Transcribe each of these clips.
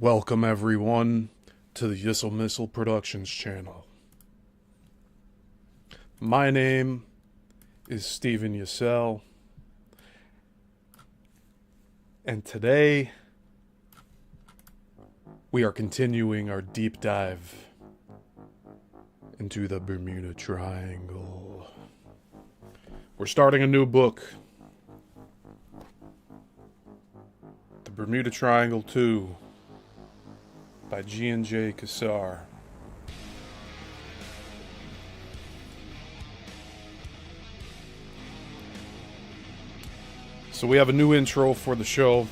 Welcome everyone to the Yissilmissil Productions channel. My name is Steven Yissel, and today we are continuing our deep dive into the Bermuda Triangle. We're starting a new book, The Bermuda Triangle II, by Gian J. Quasar. So we have a new intro for the show,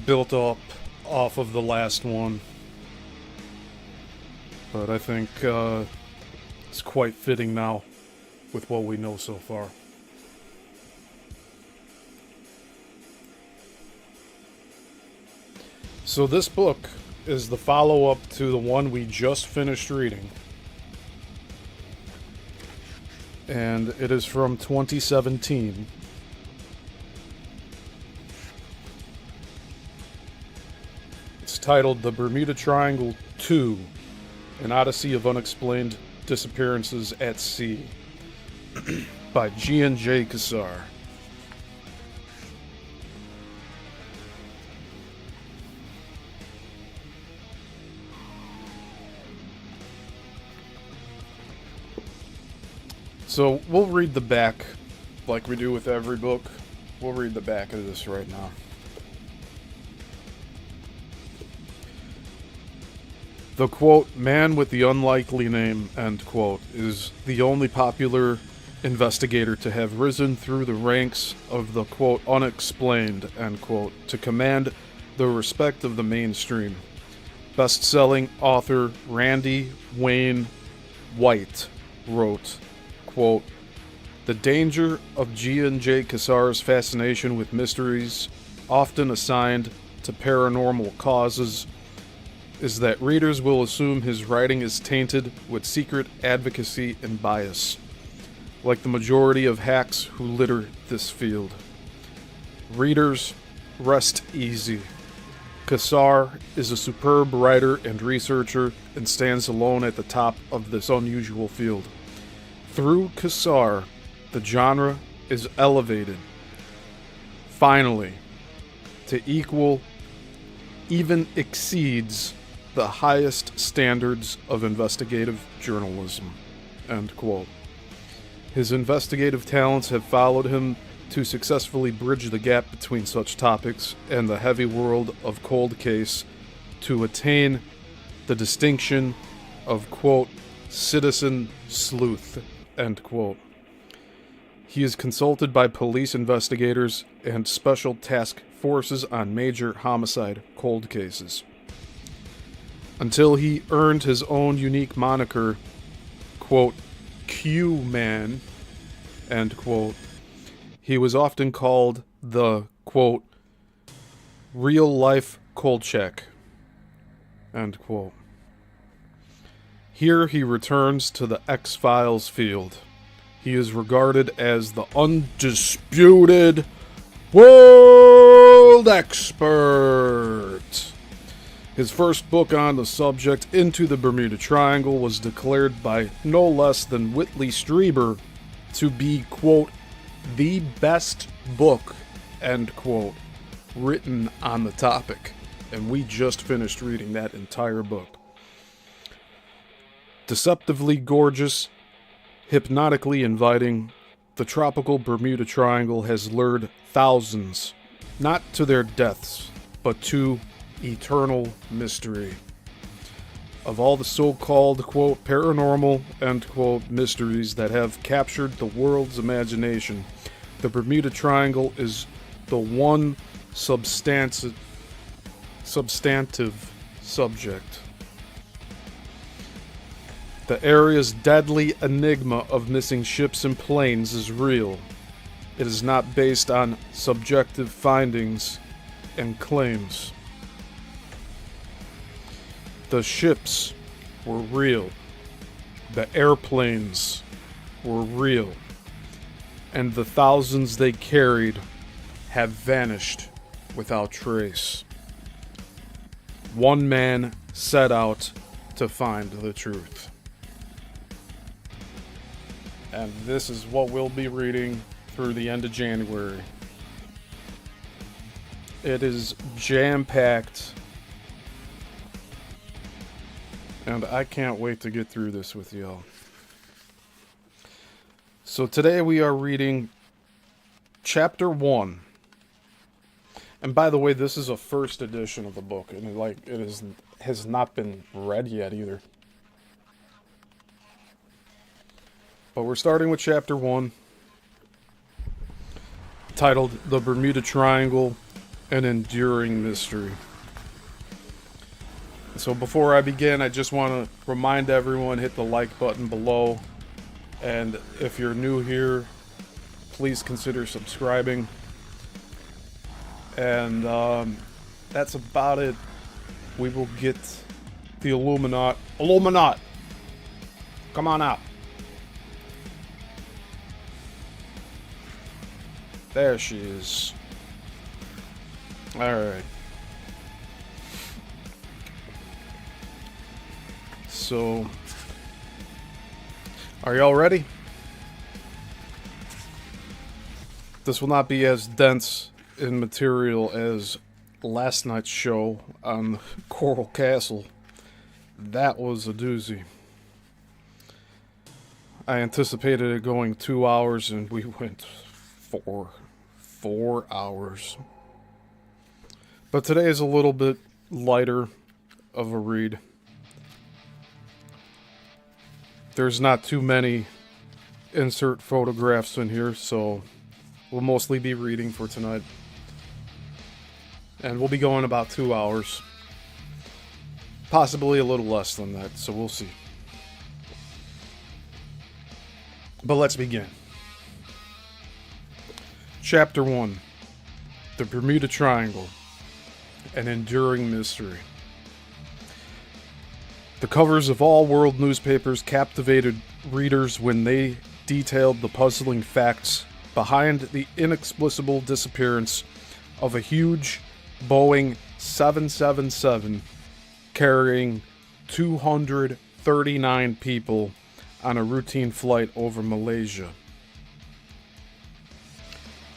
built up off of the last one, but I think it's quite fitting now with what we know so far. So this book is the follow-up to the one we just finished reading. And it is from 2017. It's titled The Bermuda Triangle II, An Odyssey of Unexplained Disappearances at Sea by Gian J. Quasar. So we'll read the back like we do with every book. We'll read the back of this right now. The quote, man with the unlikely name, end quote, is the only popular investigator to have risen through the ranks of the quote, unexplained, end quote, to command the respect of the mainstream. Best-selling author Randy Wayne White wrote, quote, the danger of Gian J. Quasar's fascination with mysteries, often assigned to paranormal causes, is that readers will assume his writing is tainted with secret advocacy and bias, like the majority of hacks who litter this field. Readers, rest easy. Quasar is a superb writer and researcher and stands alone at the top of this unusual field. Through Quasar, the genre is elevated, finally, to equal, even exceeds, the highest standards of investigative journalism, end quote. His investigative talents have followed him to successfully bridge the gap between such topics and the heavy world of cold case to attain the distinction of, quote, citizen sleuth, end quote. He is consulted by police investigators and special task forces on major homicide cold cases. Until he earned his own unique moniker, quote, Q-Man, end quote, he was often called the, quote, real-life Kolchak, end quote. Here he returns to the X-Files field. He is regarded as the undisputed world expert. His first book on the subject, Into the Bermuda Triangle, was declared by no less than Whitley Strieber to be, quote, the best book, end quote, written on the topic. And we just finished reading that entire book. Deceptively gorgeous, hypnotically inviting, the tropical Bermuda Triangle has lured thousands, not to their deaths, but to eternal mystery. Of all the so-called, quote, paranormal, end quote, mysteries that have captured the world's imagination, the Bermuda Triangle is the one substantive subject. The area's deadly enigma of missing ships and planes is real. It is not based on subjective findings and claims. The ships were real. The airplanes were real. And the thousands they carried have vanished without trace. one man set out to find the truth. And this is what we'll be reading through the end of January. It is jam-packed, and I can't wait to get through this with y'all. So today we are reading Chapter 1. And by the way, this is a first edition of the book, and has not been read yet either. But we're starting with Chapter 1, titled The Bermuda Triangle, An Enduring Mystery. So before I begin, I just want to remind everyone, hit the like button below. And if you're new here, please consider subscribing. And that's about it. We will get the Illuminati. Come on out. There she is. Alright. So, are y'all ready? This will not be as dense in material as last night's show on Coral Castle. That was a doozy. I anticipated it going 2 hours, and we went 4 hours. But today is a little bit lighter of a read. There's not too many insert photographs in here, so we'll mostly be reading for tonight. And we'll be going about 2 hours. Possibly a little less than that, so we'll see. But let's begin. Chapter 1. The Bermuda Triangle. An Enduring Mystery. The covers of all world newspapers captivated readers when they detailed the puzzling facts behind the inexplicable disappearance of a huge Boeing 777 carrying 239 people on a routine flight over Malaysia.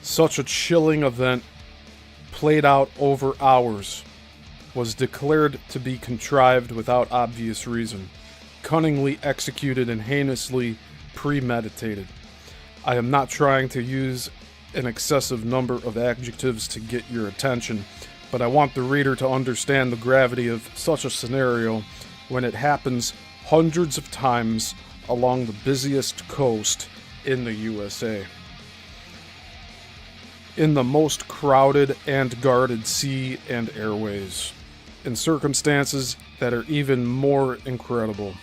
Such a chilling event, played out over hours, was declared to be contrived without obvious reason, cunningly executed and heinously premeditated. I am not trying to use an excessive number of adjectives to get your attention, but I want the reader to understand the gravity of such a scenario when it happens hundreds of times along the busiest coast in the USA. In the most crowded and guarded sea and airways, in circumstances that are even more incredible.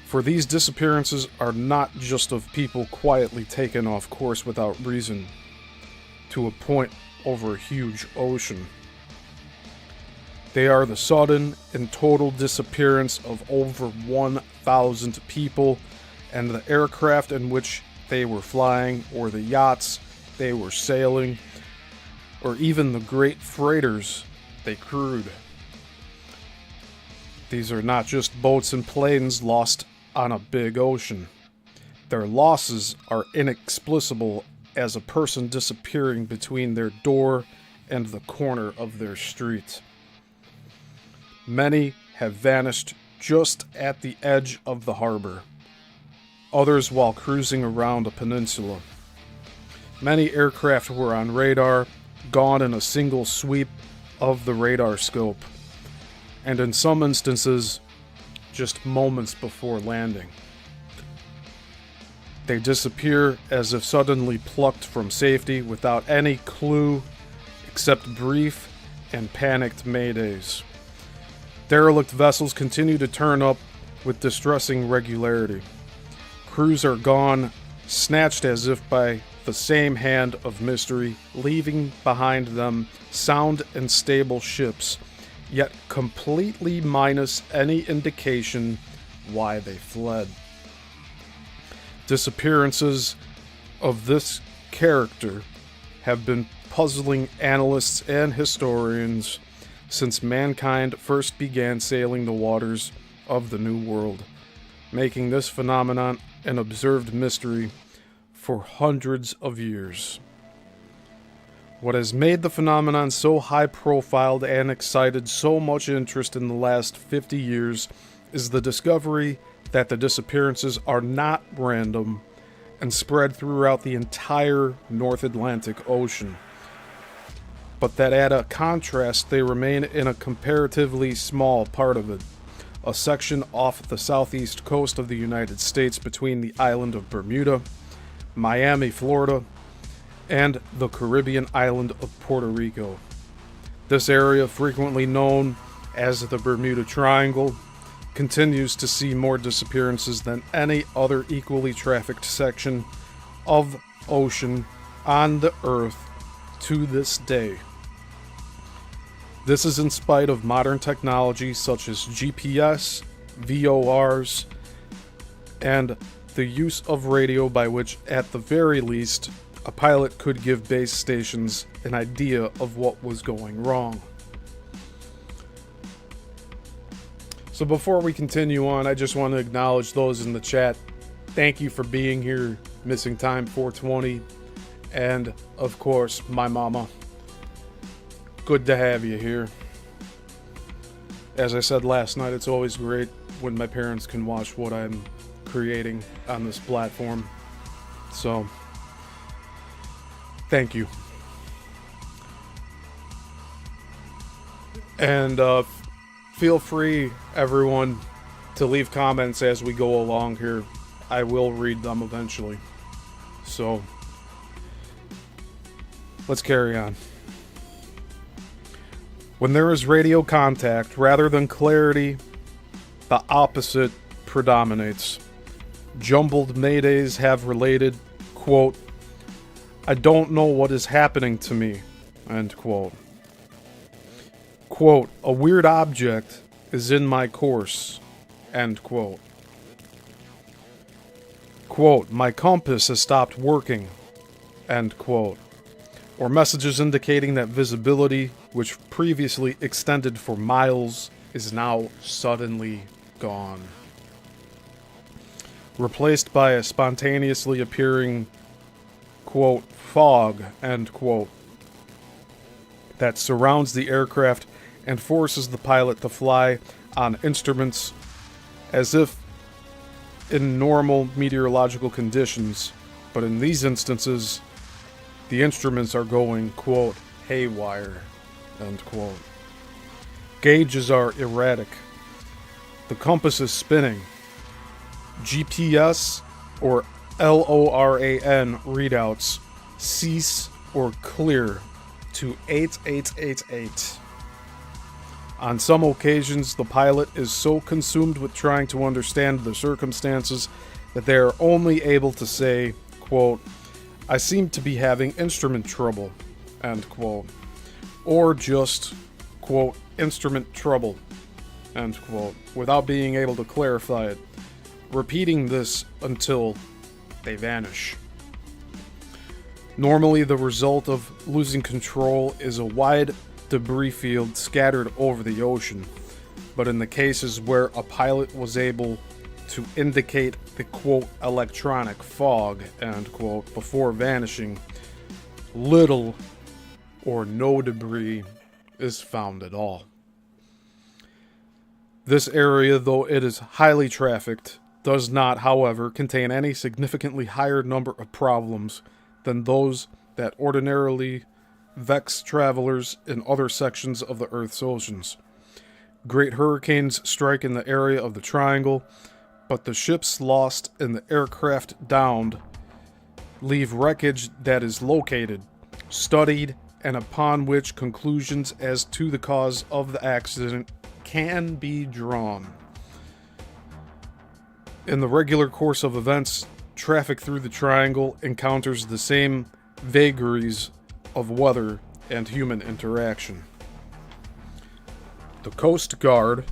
For these disappearances are not just of people quietly taken off course without reason to a point over a huge ocean. They are the sudden and total disappearance of over 1,000 people and the aircraft in which they were flying, or the yachts they were sailing, or even the great freighters they crewed. These are not just boats and planes lost on a big ocean. Their losses are inexplicable as a person disappearing between their door and the corner of their street. Many have vanished just at the edge of the harbor, others while cruising around a peninsula. Many aircraft were on radar, gone in a single sweep of the radar scope, and in some instances, just moments before landing. They disappear as if suddenly plucked from safety without any clue except brief and panicked maydays. Derelict vessels continue to turn up with distressing regularity. Crews are gone, snatched as if by the same hand of mystery, leaving behind them sound and stable ships, yet completely minus any indication why they fled. Disappearances of this character have been puzzling analysts and historians since mankind first began sailing the waters of the New World, making this phenomenon an observed mystery for hundreds of years. What has made the phenomenon so high-profiled and excited so much interest in the last 50 years is the discovery that the disappearances are not random and spread throughout the entire North Atlantic Ocean, but that at a contrast they remain in a comparatively small part of it, a section off the southeast coast of the United States between the island of Bermuda, Miami, Florida, and the Caribbean island of Puerto Rico. This area, frequently known as the Bermuda Triangle, continues to see more disappearances than any other equally trafficked section of ocean on the Earth to this day. This is in spite of modern technology such as GPS, VORs, and the use of radio by which, at the very least, a pilot could give base stations an idea of what was going wrong. So before we continue on, I just want to acknowledge those in the chat. Thank you for being here, Missing Time 420, and of course, my mama. Good to have you here. As I said last night, it's always great when my parents can watch what I'm creating on this platform. So, thank you. And feel free, everyone, to leave comments as we go along here. I will read them eventually. So, let's carry on. When there is radio contact, rather than clarity, the opposite predominates. Jumbled maydays have related, quote, "I don't know what is happening to me," end quote. Quote, "A weird object is in my course," end quote. Quote, "My compass has stopped working," end quote. Or messages indicating that visibility, which previously extended for miles, is now suddenly gone. Replaced by a spontaneously appearing, quote, "fog," end quote, that surrounds the aircraft and forces the pilot to fly on instruments as if in normal meteorological conditions, but in these instances, the instruments are going, quote, "haywire," end quote. Gauges are erratic. The compass is spinning. GPS or LORAN readouts cease or clear to 8888. On some occasions, the pilot is so consumed with trying to understand the circumstances that they are only able to say, quote, "I seem to be having instrument trouble," end quote. Or just, quote, "instrument trouble," end quote, without being able to clarify it, repeating this until they vanish. Normally, the result of losing control is a wide debris field scattered over the ocean, but in the cases where a pilot was able to indicate the, quote, "electronic fog," end quote, before vanishing, little or no debris is found at all. This area, though it is highly trafficked, does not, however, contain any significantly higher number of problems than those that ordinarily vex travelers in other sections of the Earth's oceans. Great hurricanes strike in the area of the triangle, but the ships lost and the aircraft downed leave wreckage that is located, studied, and upon which conclusions as to the cause of the accident can be drawn. In the regular course of events, traffic through the triangle encounters the same vagaries of weather and human interaction. The Coast Guard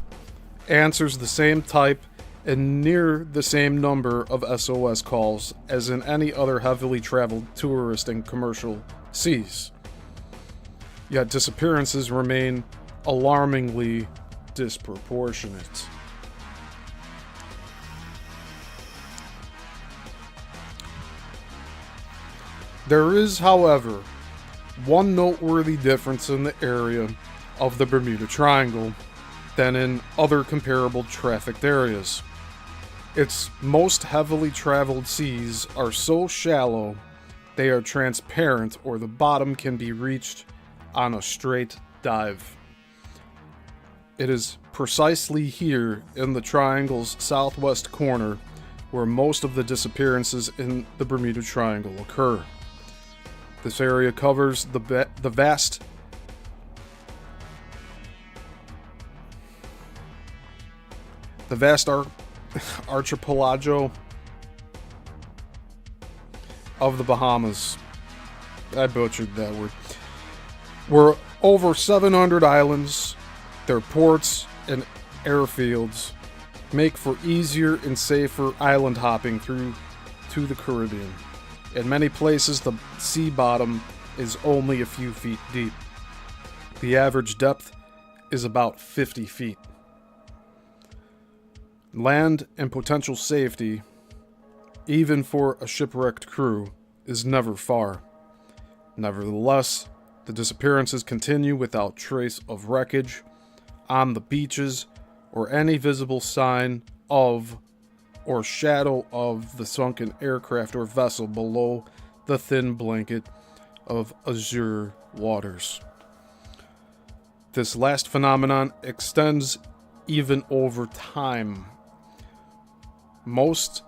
answers the same type and near the same number of SOS calls as in any other heavily traveled tourist and commercial seas. Yet disappearances remain alarmingly disproportionate. There is, however, one noteworthy difference in the area of the Bermuda Triangle than in other comparable trafficked areas. Its most heavily traveled seas are so shallow they are transparent, or the bottom can be reached on a straight dive. It is precisely here in the triangle's southwest corner where most of the disappearances in the Bermuda Triangle occur. This area covers the vast archipelago of the Bahamas. I butchered that word. Where over 700 islands, their ports and airfields make for easier and safer island hopping through to the Caribbean. In many places, the sea bottom is only a few feet deep. The average depth is about 50 feet. Land and potential safety, even for a shipwrecked crew, is never far. Nevertheless, the disappearances continue without trace of wreckage on the beaches or any visible sign of or shadow of the sunken aircraft or vessel below the thin blanket of azure waters. This last phenomenon extends even over time. Most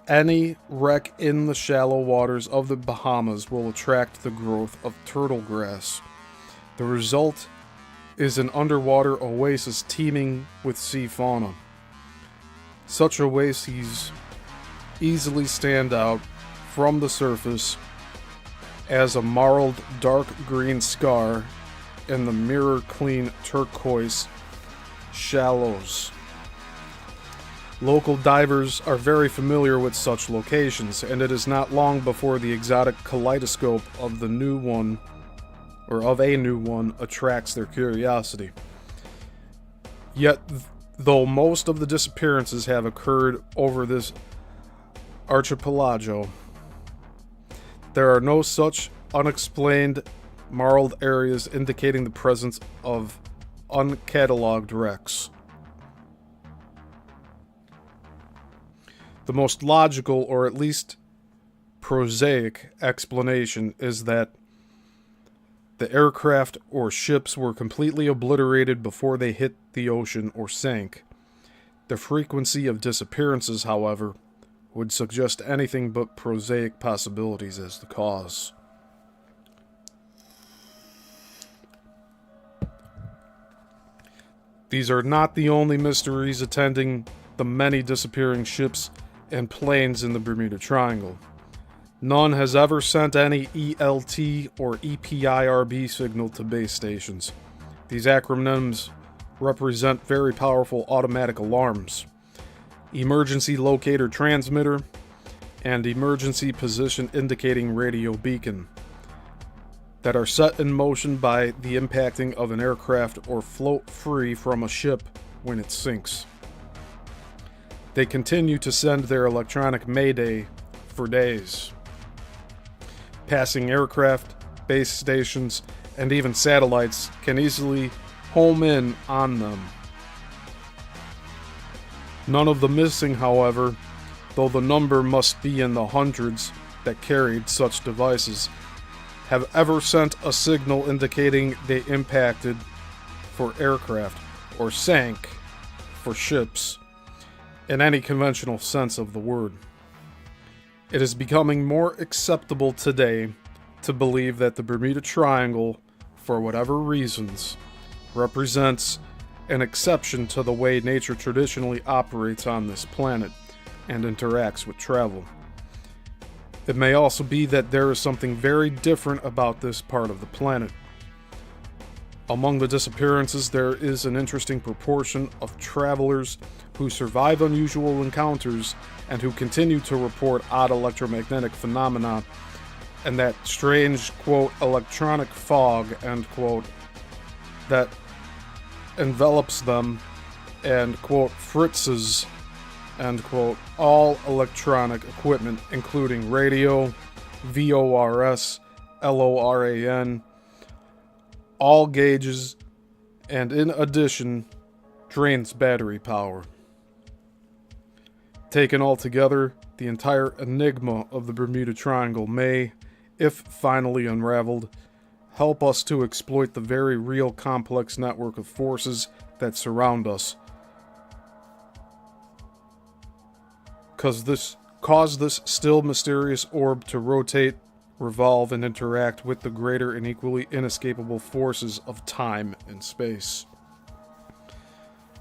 any wreck in the shallow waters of the Bahamas will attract the growth of turtle grass. The result is an underwater oasis teeming with sea fauna. Such oases easily stand out from the surface as a marled dark green scar in the mirror-clean turquoise shallows. Local divers are very familiar with such locations, and it is not long before the exotic kaleidoscope of a new one attracts their curiosity. Yet, though most of the disappearances have occurred over this archipelago, there are no such unexplained marled areas indicating the presence of uncatalogued wrecks. The most logical, or at least prosaic, explanation is that the aircraft or ships were completely obliterated before they hit the ocean or sank. The frequency of disappearances, however, would suggest anything but prosaic possibilities as the cause. These are not the only mysteries attending the many disappearing ships and planes in the Bermuda Triangle. None has ever sent any ELT or EPIRB signal to base stations. These acronyms represent very powerful automatic alarms, emergency locator transmitter, and emergency position indicating radio beacon that are set in motion by the impacting of an aircraft or float free from a ship when it sinks. They continue to send their electronic mayday for days. Passing aircraft, base stations, and even satellites can easily home in on them. None of the missing, however, though the number must be in the hundreds that carried such devices, have ever sent a signal indicating they impacted for aircraft or sank for ships in any conventional sense of the word. It is becoming more acceptable today to believe that the Bermuda Triangle, for whatever reasons, represents an exception to the way nature traditionally operates on this planet and interacts with travel. It may also be that there is something very different about this part of the planet. Among the disappearances, there is an interesting proportion of travelers who survive unusual encounters and who continue to report odd electromagnetic phenomena and that strange, quote, electronic fog, end quote, that envelops them and, quote, fritzes, end quote, all electronic equipment, including radio, VORS, LORAN, all gauges, and in addition, drains battery power. Taken all together, the entire enigma of the Bermuda Triangle may, if finally unraveled, help us to exploit the very real complex network of forces that surround us. Cause this still mysterious orb to rotate, revolve, and interact with the greater and equally inescapable forces of time and space.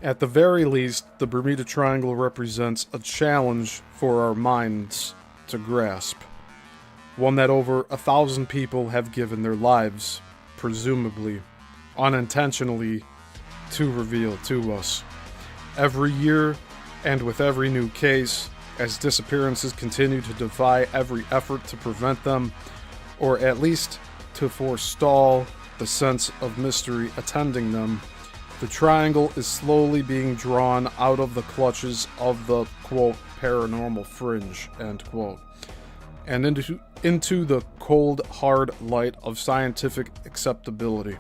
At the very least, the Bermuda Triangle represents a challenge for our minds to grasp. One that over 1,000 people have given their lives, presumably, unintentionally, to reveal to us. Every year, and with every new case, as disappearances continue to defy every effort to prevent them, or at least to forestall the sense of mystery attending them, the triangle is slowly being drawn out of the clutches of the, quote, paranormal fringe, end quote, and into the cold, hard light of scientific acceptability.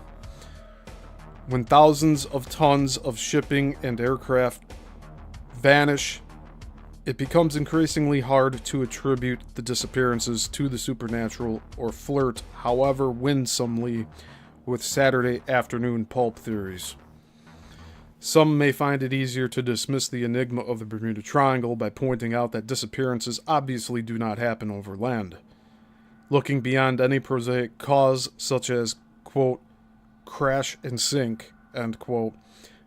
When thousands of tons of shipping and aircraft vanish, it becomes increasingly hard to attribute the disappearances to the supernatural or flirt, however winsomely, with Saturday afternoon pulp theories. Some may find it easier to dismiss the enigma of the Bermuda Triangle by pointing out that disappearances obviously do not happen over land. Looking beyond any prosaic cause such as, quote, crash and sink, end quote,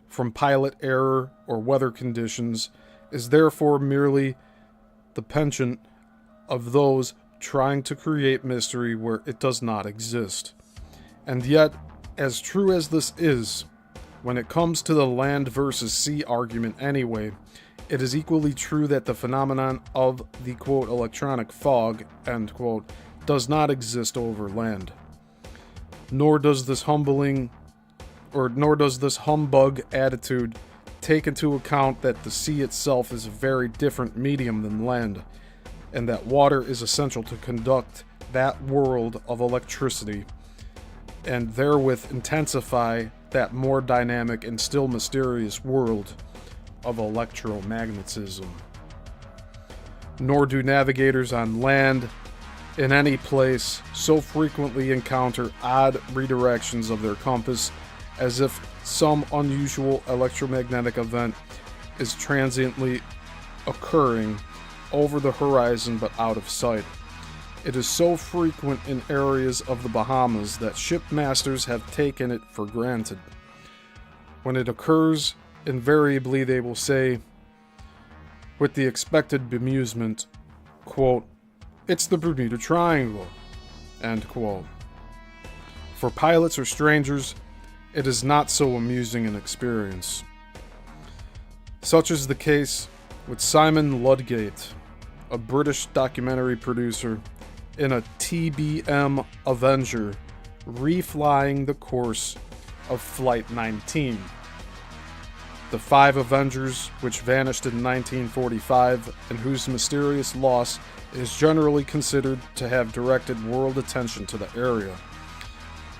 from pilot error or weather conditions, is therefore merely the penchant of those trying to create mystery where it does not exist. And yet, as true as this is, when it comes to the land versus sea argument anyway, it is equally true that the phenomenon of the, quote, electronic fog, end quote, does not exist over land. Nor does this humbug attitude take into account that the sea itself is a very different medium than land, and that water is essential to conduct that world of electricity, and therewith intensify that more dynamic and still mysterious world of electromagnetism. Nor do navigators on land in any place so frequently encounter odd redirections of their compass as if some unusual electromagnetic event is transiently occurring over the horizon but out of sight. It is so frequent in areas of the Bahamas that shipmasters have taken it for granted. When it occurs, invariably they will say, with the expected bemusement, quote, "It's the Bermuda Triangle," end quote. For pilots or strangers, it is not so amusing an experience. Such is the case with Simon Ludgate, a British documentary producer, in a TBM Avenger reflying the course of Flight 19. The 5 Avengers, which vanished in 1945 and whose mysterious loss is generally considered to have directed world attention to the area.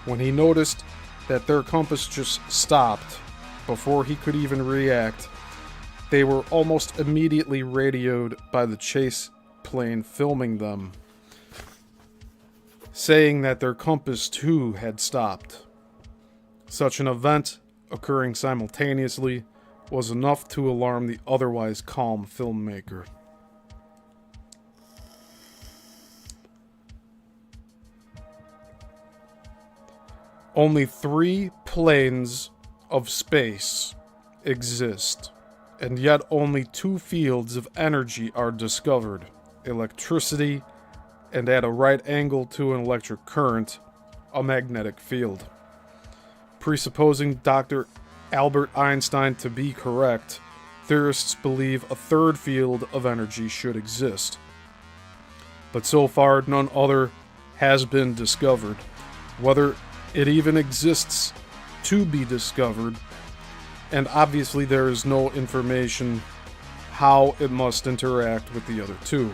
When he noticed that their compass just stopped before he could even react, they were almost immediately radioed by the chase plane filming them, saying that their compass too had stopped. Such an event, occurring simultaneously, was enough to alarm the otherwise calm filmmaker. Only 3 planes of space exist, and yet only 2 fields of energy are discovered: electricity, and at a right angle to an electric current, a magnetic field. Presupposing Dr. Albert Einstein to be correct, theorists believe a 3rd field of energy should exist. But so far, none other has been discovered. Whether it even exists to be discovered and obviously there is no information how it must interact with the other two.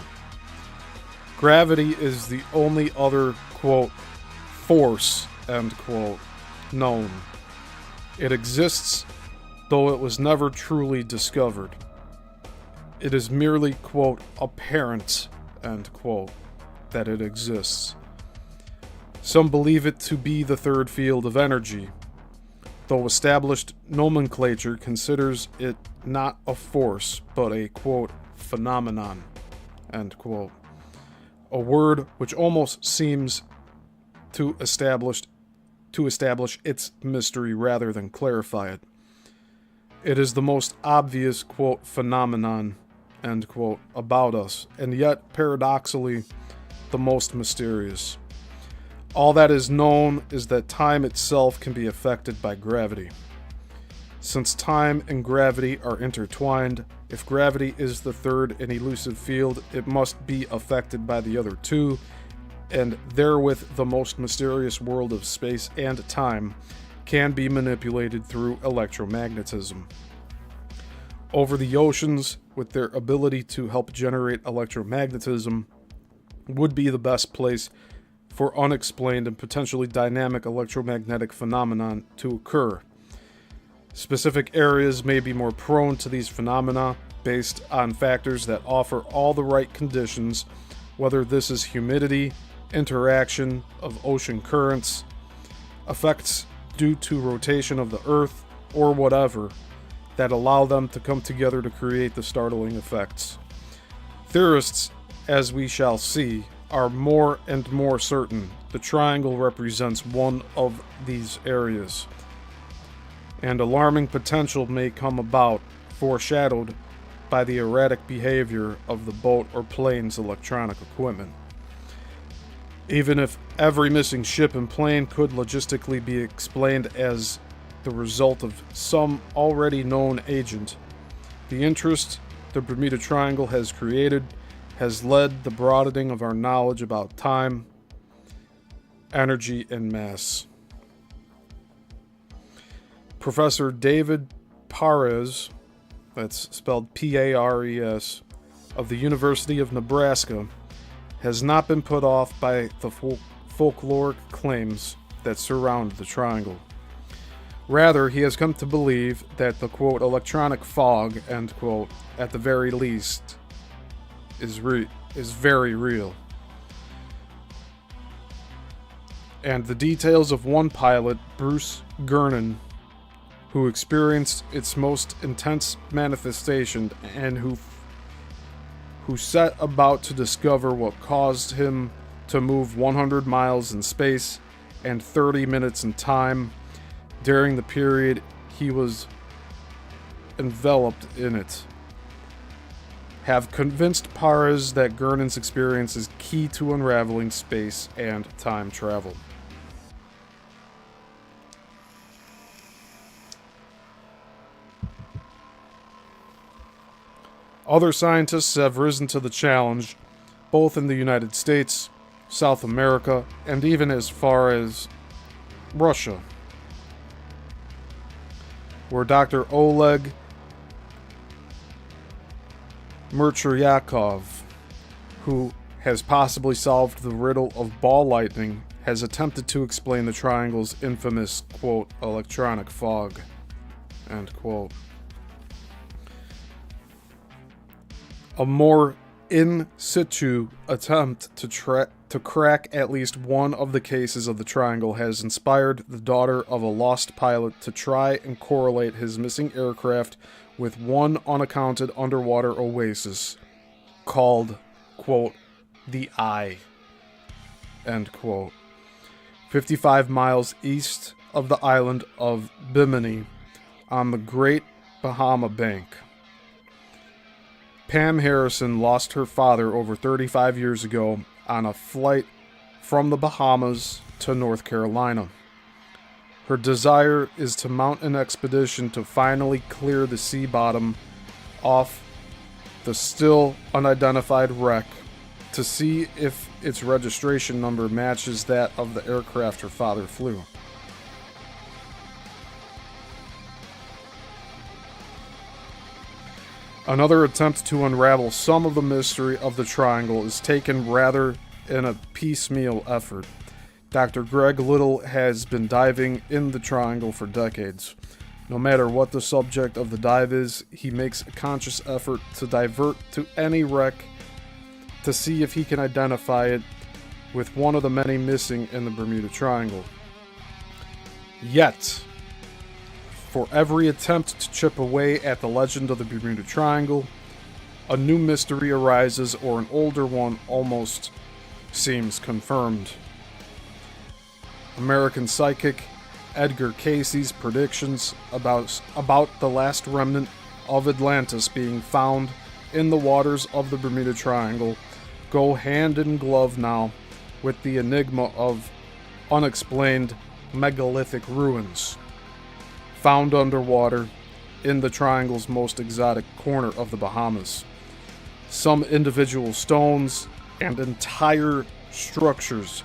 Gravity is the only other, quote, force, end quote, known. It exists, though it was never truly discovered. It is merely, quote, apparent, end quote, that it exists. Some believe it to be the third field of energy, though established nomenclature considers it not a force, but a, quote, phenomenon, end quote. A word which almost seems to establish its mystery rather than clarify it. It is the most obvious, quote, phenomenon, end quote, about us, and yet, paradoxically, the most mysterious. All that is known is that time itself can be affected by gravity. Since time and gravity are intertwined, if gravity is the third and elusive field, it must be affected by the other two, and therewith the most mysterious world of space and time can be manipulated through electromagnetism. Over the oceans, with their ability to help generate electromagnetism, would be the best place for unexplained and potentially dynamic electromagnetic phenomenon to occur. Specific areas may be more prone to these phenomena based on factors that offer all the right conditions, whether this is humidity, interaction of ocean currents, effects due to rotation of the Earth, or whatever, that allow them to come together to create the startling effects. Theorists, as we shall see, are more and more certain the triangle represents one of these areas, and alarming potential may come about, foreshadowed by the erratic behavior of the boat or plane's electronic equipment. Even if every missing ship and plane could logistically be explained as the result of some already known agent, the interest the Bermuda Triangle has created has led the broadening of our knowledge about time, energy, and mass. Professor David Pares, that's spelled P-A-R-E-S, of the University of Nebraska, has not been put off by the folkloric claims that surround the triangle. Rather, he has come to believe that the, quote, electronic fog, end quote, at the very least, is very real. And the details of one pilot, Bruce Gernon, who experienced its most intense manifestation and who set about to discover what caused him to move 100 miles in space and 30 minutes in time during the period he was enveloped in it, have convinced Pares that Gernon's experience is key to unraveling space and time travel. Other scientists have risen to the challenge, both in the United States, South America, and even as far as Russia, where Dr. Oleg Murchryakov, who has possibly solved the riddle of ball lightning, has attempted to explain the triangle's infamous, quote, electronic fog, end quote. A more in situ attempt to crack at least one of the cases of the triangle has inspired the daughter of a lost pilot to try and correlate his missing aircraft with one unaccounted underwater oasis called, quote, the Eye, end quote, 55 miles east of the island of Bimini on the Great Bahama Bank. Pam Harrison lost her father over 35 years ago on a flight from the Bahamas to North Carolina. Her desire is to mount an expedition to finally clear the sea bottom off the still unidentified wreck to see if its registration number matches that of the aircraft her father flew. Another attempt to unravel some of the mystery of the triangle is taken rather in a piecemeal effort. Dr. Greg Little has been diving in the triangle for decades. No matter what the subject of the dive is, he makes a conscious effort to divert to any wreck to see if he can identify it with one of the many missing in the Bermuda Triangle. Yet, for every attempt to chip away at the legend of the Bermuda Triangle, a new mystery arises or an older one almost seems confirmed. American psychic Edgar Cayce's predictions about the last remnant of Atlantis being found in the waters of the Bermuda Triangle go hand in glove now with the enigma of unexplained megalithic ruins found underwater in the triangle's most exotic corner of the Bahamas. Some individual stones and entire structures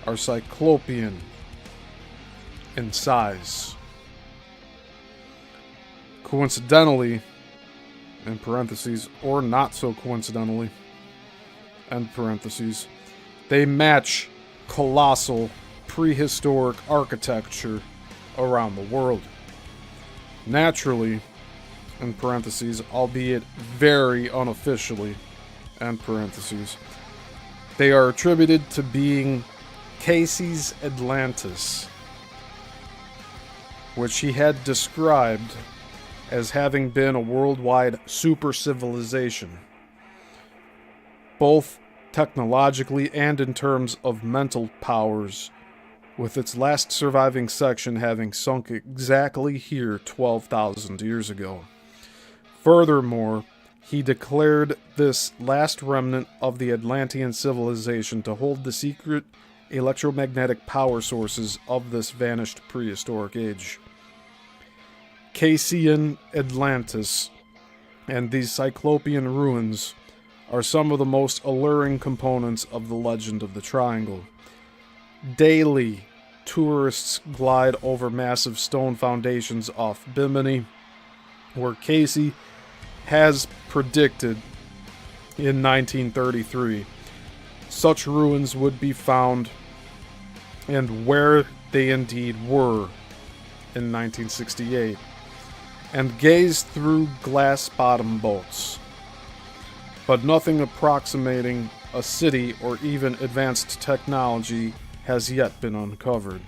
are cyclopean in size. Coincidentally, in parentheses, or not so coincidentally, end parentheses, they match colossal prehistoric architecture around the world. Naturally, in parentheses, albeit very unofficially, end parentheses, they are attributed to being Cayce's Atlantis, which he had described as having been a worldwide super civilization, both technologically and in terms of mental powers, with its last surviving section having sunk exactly here 12,000 years ago. Furthermore, he declared this last remnant of the Atlantean civilization to hold the secret electromagnetic power sources of this vanished prehistoric age. Caycean Atlantis and these cyclopean ruins are some of the most alluring components of the legend of the Triangle. Daily, tourists glide over massive stone foundations off Bimini, where Cayce has predicted in 1933 such ruins would be found, and where they indeed were in 1968, and gaze through glass-bottom boats. But nothing approximating a city or even advanced technology has yet been uncovered.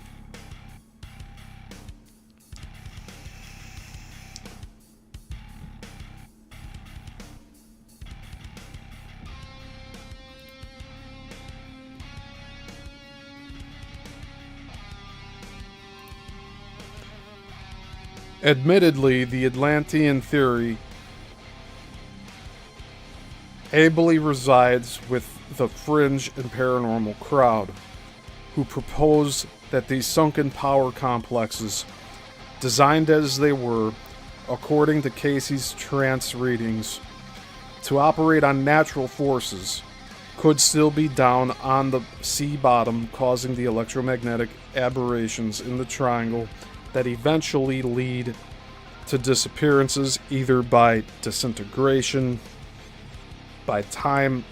Admittedly, the Atlantean theory ably resides with the fringe and paranormal crowd, who propose that these sunken power complexes, designed as they were, according to Cayce's trance readings, to operate on natural forces, could still be down on the sea bottom, causing the electromagnetic aberrations in the triangle that eventually lead to disappearances, either by disintegration, by time,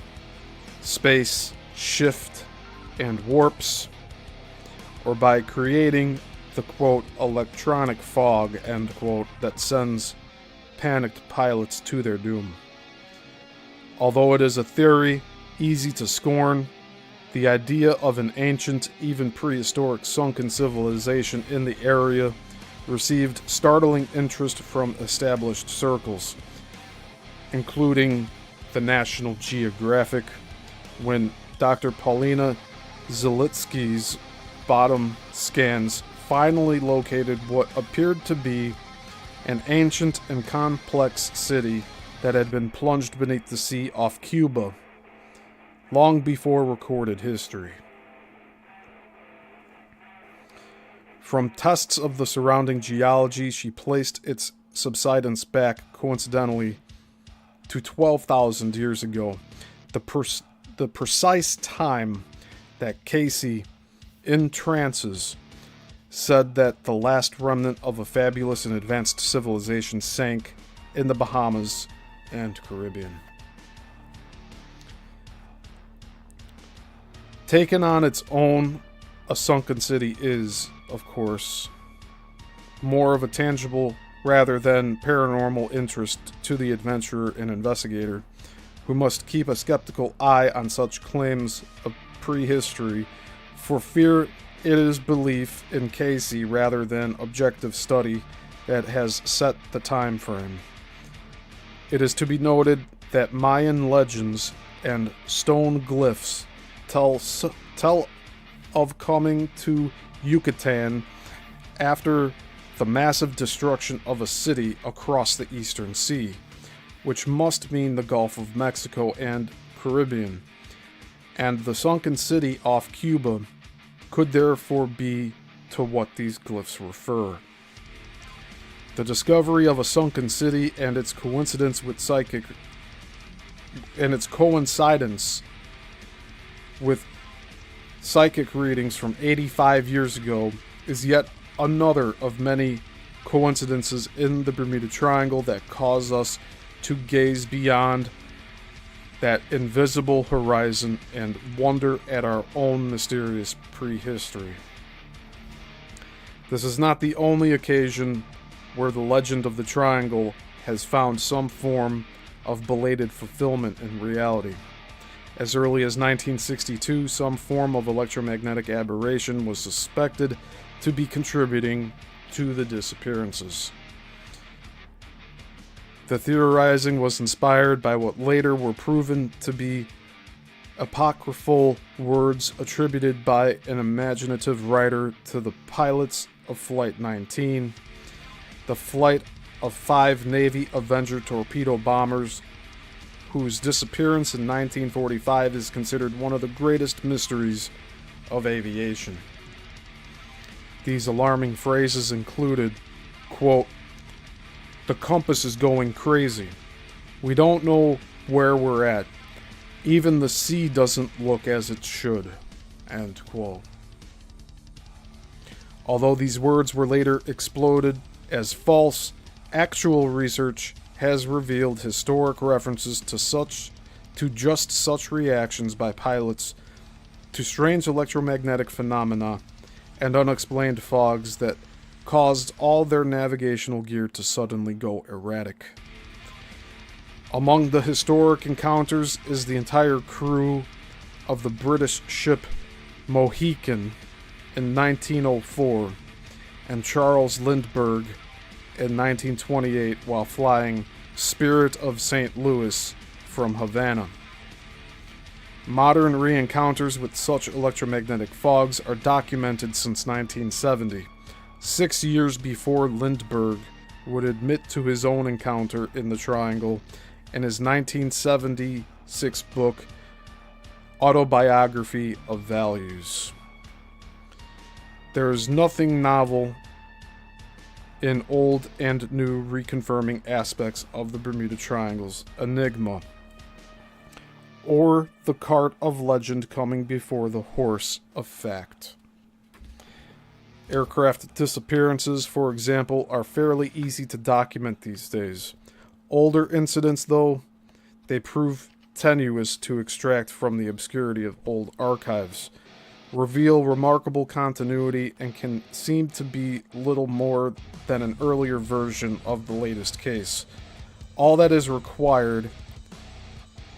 space, shift, and warps, or by creating the, quote, electronic fog, end quote, that sends panicked pilots to their doom. Although it is a theory easy to scorn, the idea of an ancient, even prehistoric sunken civilization in the area received startling interest from established circles, including the National Geographic, when Dr. Paulina Zalitsky's bottom scans finally located what appeared to be an ancient and complex city that had been plunged beneath the sea off Cuba long before recorded history. From tests of the surrounding geology, she placed its subsidence back, coincidentally, to 12,000 years ago, the precise time that Cayce, in trances, said that the last remnant of a fabulous and advanced civilization sank in the Bahamas and Caribbean. Taken on its own, a sunken city is, of course, more of a tangible rather than paranormal interest to the adventurer and investigator, who must keep a skeptical eye on such claims of prehistory for fear it is belief in Casey rather than objective study that has set the time frame. It is to be noted that Mayan legends and stone glyphs tell of coming to Yucatan after the massive destruction of a city across the Eastern Sea, which must mean the Gulf of Mexico and Caribbean, and the sunken city off Cuba could therefore be to what these glyphs refer. The discovery of a sunken city and its coincidence with psychic readings from 85 years ago is yet another of many coincidences in the Bermuda Triangle that cause us to gaze beyond that invisible horizon and wonder at our own mysterious prehistory. This is not the only occasion where the legend of the Triangle has found some form of belated fulfillment in reality. As early as 1962, some form of electromagnetic aberration was suspected to be contributing to the disappearances. The theorizing was inspired by what later were proven to be apocryphal words attributed by an imaginative writer to the pilots of Flight 19, the flight of 5 Navy Avenger torpedo bombers, whose disappearance in 1945 is considered one of the greatest mysteries of aviation. These alarming phrases included, quote, "The compass is going crazy. We don't know where we're at. Even the sea doesn't look as it should," end quote. Although these words were later exploded as false, actual research has revealed historic references to just such reactions by pilots to strange electromagnetic phenomena and unexplained fogs that caused all their navigational gear to suddenly go erratic. Among the historic encounters is the entire crew of the British ship Mohican in 1904 and Charles Lindbergh in 1928 while flying Spirit of St. Louis from Havana. Modern re-encounters with such electromagnetic fogs are documented since 1970, 6 years before Lindbergh would admit to his own encounter in the Triangle in his 1976 book, Autobiography of Values. There is nothing novel in old and new reconfirming aspects of the Bermuda Triangle's enigma, or the cart of legend coming before the horse of fact. Aircraft disappearances, for example, are fairly easy to document these days. Older incidents, though, they prove tenuous to extract from the obscurity of old archives, reveal remarkable continuity, and can seem to be little more than an earlier version of the latest case. All that is required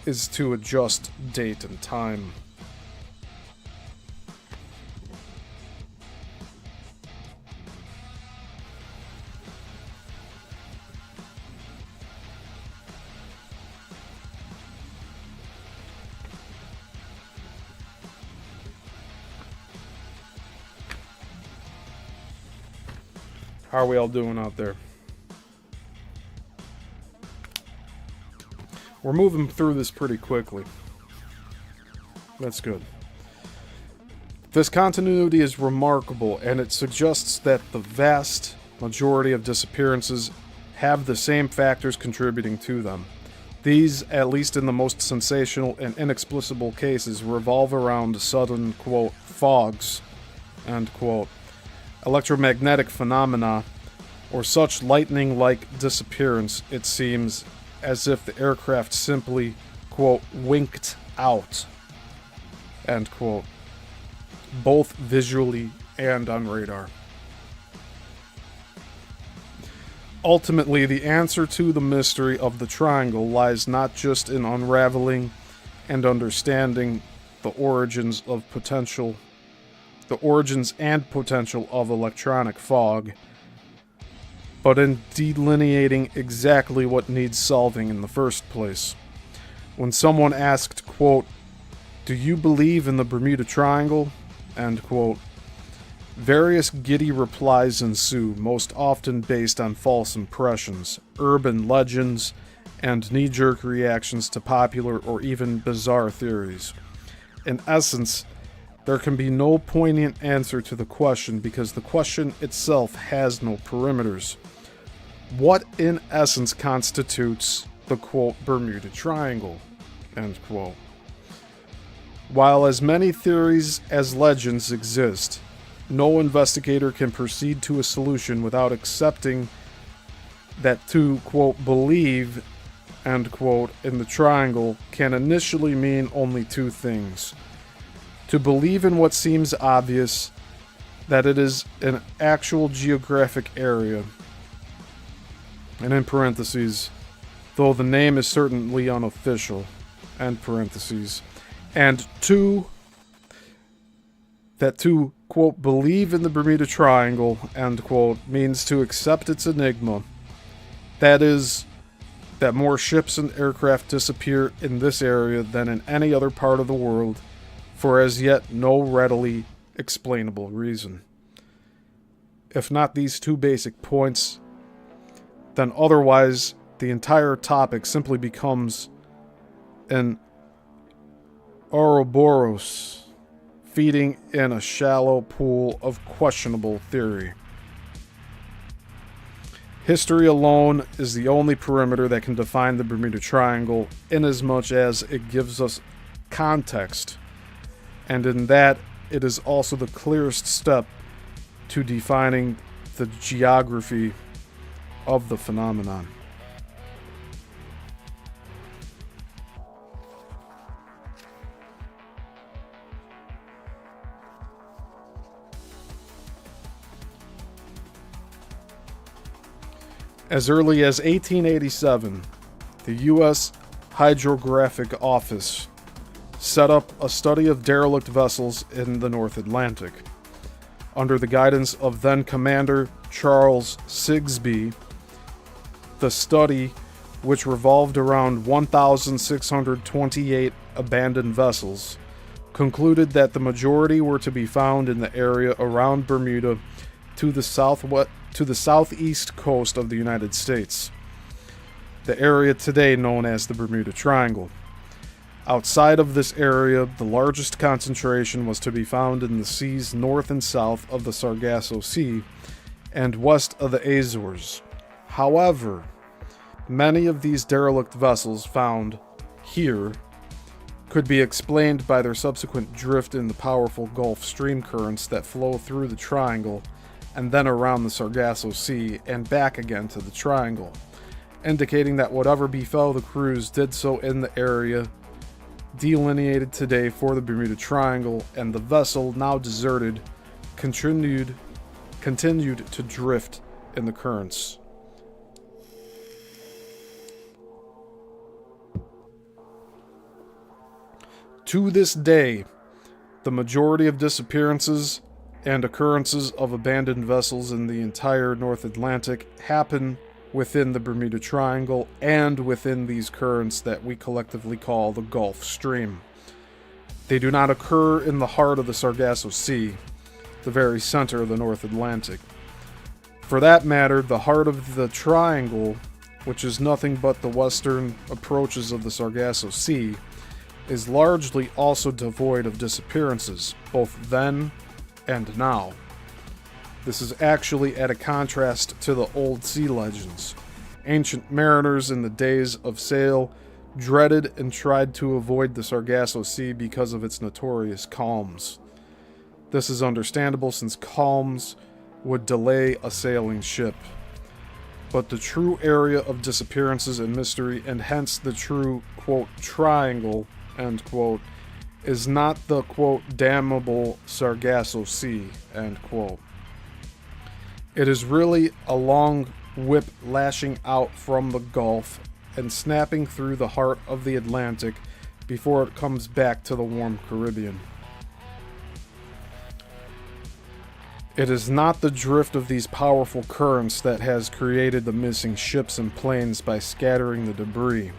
is to adjust date and time. How are we all doing out there? We're moving through this pretty quickly. That's good. This continuity is remarkable, and it suggests that the vast majority of disappearances have the same factors contributing to them. These, at least in the most sensational and inexplicable cases, revolve around sudden, quote, fogs, end quote, electromagnetic phenomena, or such lightning-like disappearance, it seems, as if the aircraft simply, quote, winked out, end quote, both visually and on radar. Ultimately, the answer to the mystery of the triangle lies not just in unraveling and understanding the origins and potential of electronic fog, but in delineating exactly what needs solving in the first place. When someone asked, quote, "Do you believe in the Bermuda Triangle?" end quote, various giddy replies ensue, most often based on false impressions, urban legends, and knee-jerk reactions to popular or even bizarre theories. In essence, there can be no poignant answer to the question because the question itself has no perimeters. What in essence constitutes the, quote, Bermuda Triangle, end quote? While as many theories as legends exist, no investigator can proceed to a solution without accepting that to, quote, believe, end quote, in the triangle can initially mean only two things. To believe in what seems obvious, that it is an actual geographic area, and in parentheses, though the name is certainly unofficial, end parentheses, and two, that to, quote, believe in the Bermuda Triangle, end quote, means to accept its enigma. That is, that more ships and aircraft disappear in this area than in any other part of the world, for as yet no readily explainable reason. If not these two basic points, then otherwise the entire topic simply becomes an Ouroboros feeding in a shallow pool of questionable theory. History alone is the only perimeter that can define the Bermuda Triangle, inasmuch as it gives us context, and in that it is also the clearest step to defining the geography of the phenomenon. As early as 1887, the U.S. Hydrographic Office set up a study of derelict vessels in the North Atlantic. Under the guidance of then-Commander Charles Sigsbee, the study, which revolved around 1,628 abandoned vessels, concluded that the majority were to be found in the area around Bermuda to the southeast coast of the United States, the area today known as the Bermuda Triangle. Outside of this area, the largest concentration was to be found in the seas north and south of the Sargasso Sea and west of the Azores. However, many of these derelict vessels found here could be explained by their subsequent drift in the powerful Gulf Stream currents that flow through the triangle and then around the Sargasso Sea and back again to the triangle, indicating that whatever befell the crews did so in the area delineated today for the Bermuda Triangle, and the vessel, now deserted, continued to drift in the currents. To this day, the majority of disappearances and occurrences of abandoned vessels in the entire North Atlantic happen within the Bermuda Triangle and within these currents that we collectively call the Gulf Stream. They do not occur in the heart of the Sargasso Sea, the very center of the North Atlantic. For that matter, the heart of the triangle, which is nothing but the western approaches of the Sargasso Sea, is largely also devoid of disappearances, both then and now. This is actually at a contrast to the old sea legends. Ancient mariners in the days of sail dreaded and tried to avoid the Sargasso Sea because of its notorious calms. This is understandable since calms would delay a sailing ship. but the true area of disappearances and mystery, and hence the true, quote, triangle, end quote, is not the, quote, damnable Sargasso Sea, end quote. It is really a long whip lashing out from the Gulf and snapping through the heart of the Atlantic before it comes back to the warm Caribbean. It is not the drift of these powerful currents that has created the missing ships and planes by scattering the debris.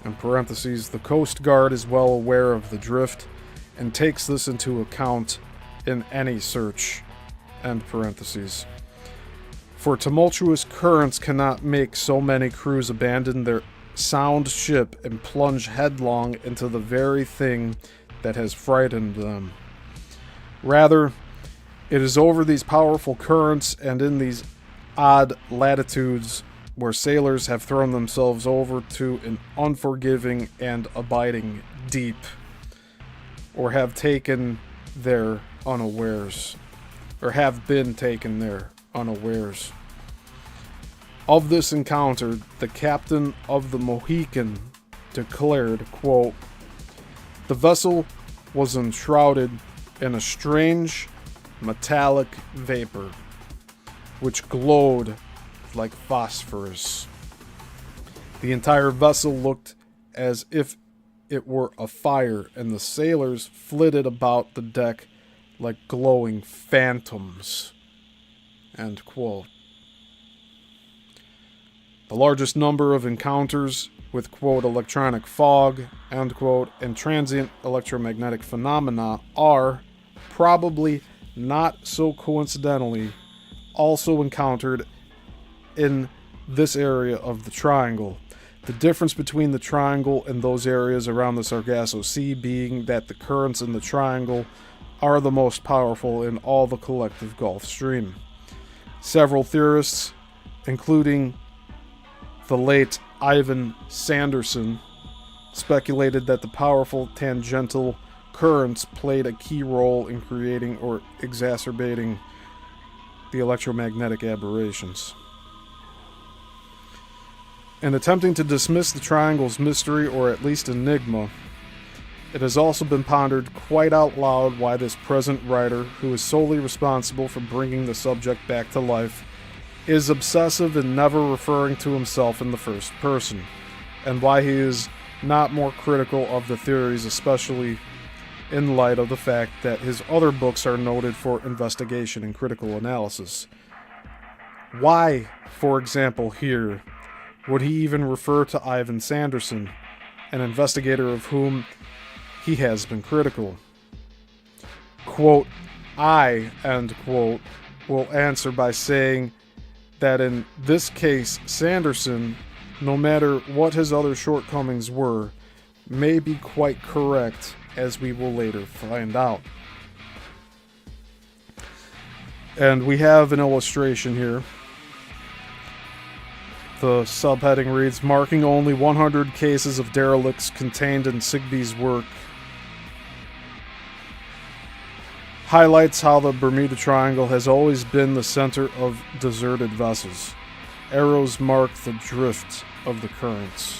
In parentheses, the Coast Guard is well aware of the drift and takes this into account in any search. End parentheses. For tumultuous currents cannot make so many crews abandon their sound ship and plunge headlong into the very thing that has frightened them. Rather, it is over these powerful currents and in these odd latitudes where sailors have thrown themselves over to an unforgiving and abiding deep, or have taken there unawares, or have been taken there unawares. Of this encounter, the captain of the Mohican declared, quote, "The vessel was enshrouded in a strange metallic vapor, which glowed like phosphorus. The entire vessel looked as if it were afire, and the sailors flitted about the deck like glowing phantoms." End quote. The largest number of encounters with, quote, electronic fog, end quote, and transient electromagnetic phenomena are, probably not so coincidentally, also encountered in this area of the triangle. The difference between the triangle and those areas around the Sargasso Sea being that the currents in the triangle are the most powerful in all the collective Gulf Stream. Several theorists, including the late Ivan Sanderson, speculated that the powerful tangential currents played a key role in creating or exacerbating the electromagnetic aberrations. In attempting to dismiss the triangle's mystery, or at least enigma, it has also been pondered quite out loud why this present writer, who is solely responsible for bringing the subject back to life, is obsessive in never referring to himself in the first person, and why he is not more critical of the theories, especially in light of the fact that his other books are noted for investigation and critical analysis. Why, for example, here, would he even refer to Ivan Sanderson, an investigator of whom he has been critical? Quote, "I," end quote, will answer by saying that in this case, Sanderson, no matter what his other shortcomings were, may be quite correct, as we will later find out. And we have an illustration here. The subheading reads, "Marking only 100 cases of derelicts contained in Sigby's work. Highlights how the Bermuda Triangle has always been the center of deserted vessels. Arrows mark the drift of the currents."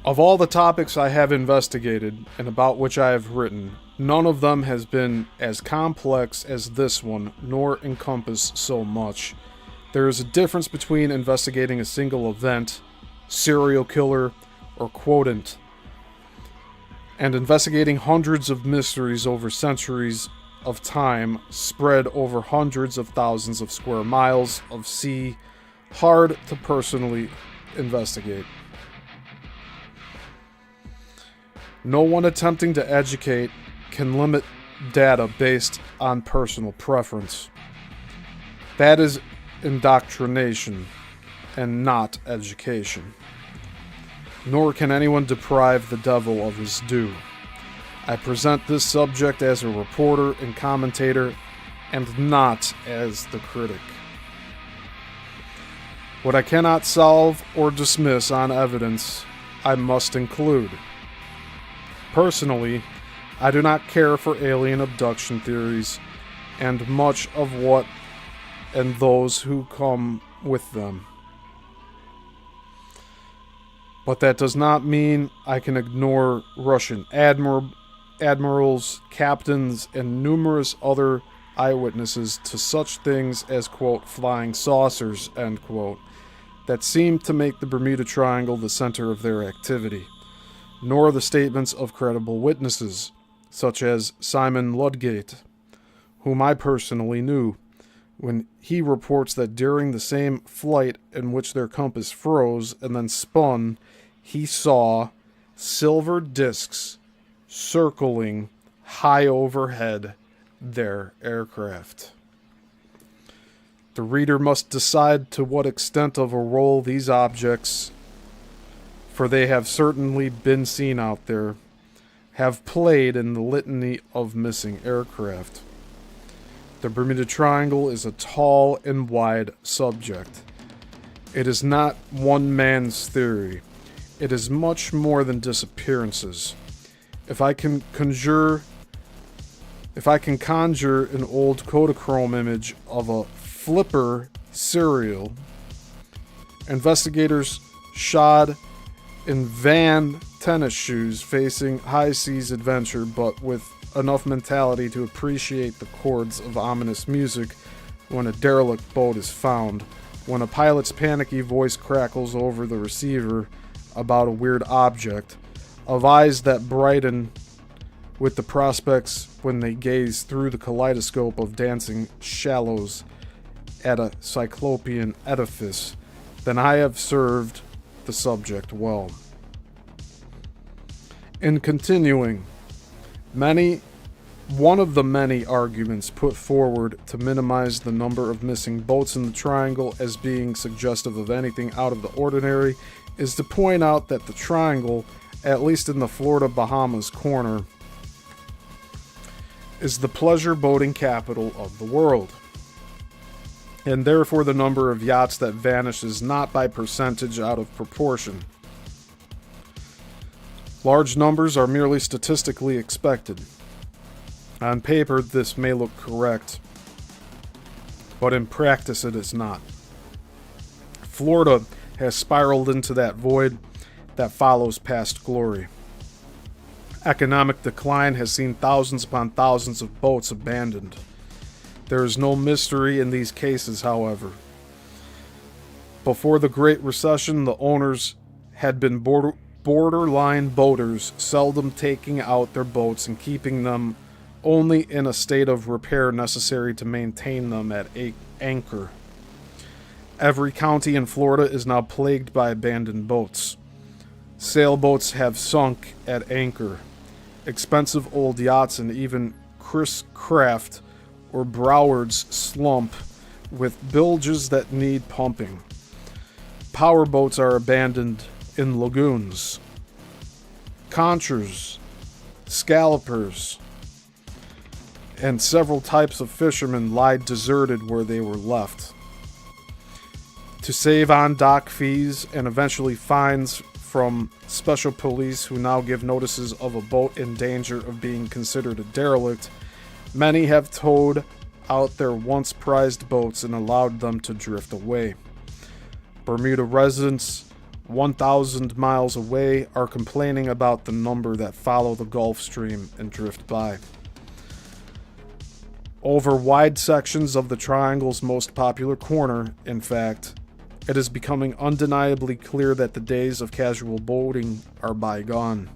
Of all the topics I have investigated, and about which I have written, none of them has been as complex as this one, nor encompass so much. There is a difference between investigating a single event, serial killer, or quotient, and investigating hundreds of mysteries over centuries of time, spread over hundreds of thousands of square miles of sea, hard to personally investigate. No one attempting to educate can limit data based on personal preference. That is indoctrination and not education. Nor can anyone deprive the devil of his due. I present this subject as a reporter and commentator and not as the critic. What I cannot solve or dismiss on evidence, I must include. Personally, I do not care for alien abduction theories and much of what and those who come with them. But that does not mean I can ignore Russian admirals, captains, and numerous other eyewitnesses to such things as, quote, flying saucers, end quote, that seem to make the Bermuda Triangle the center of their activity, nor the statements of credible witnesses, such as Simon Ludgate, whom I personally knew, when he reports that during the same flight in which their compass froze and then spun, he saw silver discs circling high overhead their aircraft. The reader must decide to what extent of a role these objects, for they have certainly been seen out there, have played in the litany of missing aircraft. The Bermuda Triangle is a tall and wide subject. It is not one man's theory. It is much more than disappearances. If I can conjure an old Kodachrome image of a flipper cereal, investigators shod in Van tennis shoes facing high seas adventure, but with enough mentality to appreciate the chords of ominous music when a derelict boat is found, when a pilot's panicky voice crackles over the receiver about a weird object, of eyes that brighten with the prospects when they gaze through the kaleidoscope of dancing shallows at a cyclopean edifice, then I have served the subject well. In continuing, one of the many arguments put forward to minimize the number of missing boats in the triangle as being suggestive of anything out of the ordinary is to point out that the triangle, at least in the Florida-Bahamas corner, is the pleasure boating capital of the world. And therefore the number of yachts that vanish is not by percentage out of proportion. Large numbers are merely statistically expected. On paper, this may look correct, but in practice it is not. Florida has spiraled into that void that follows past glory. Economic decline has seen thousands upon thousands of boats abandoned. There is no mystery in these cases, however. Before the Great Recession, the owners had been borderline boaters, seldom taking out their boats and keeping them only in a state of repair necessary to maintain them at anchor. Every county in Florida is now plagued by abandoned boats. Sailboats have sunk at anchor. Expensive old yachts and even Chris Craft or Broward's slump with bilges that need pumping. Powerboats are abandoned in lagoons. Conchers, scallopers, and several types of fishermen lie deserted where they were left. To save on dock fees and eventually fines from special police who now give notices of a boat in danger of being considered a derelict, many have towed out their once prized boats and allowed them to drift away. Bermuda residents 1,000 miles away are complaining about the number that follow the Gulf Stream and drift by. Over wide sections of the triangle's most popular corner, in fact, it is becoming undeniably clear that the days of casual boating are bygone.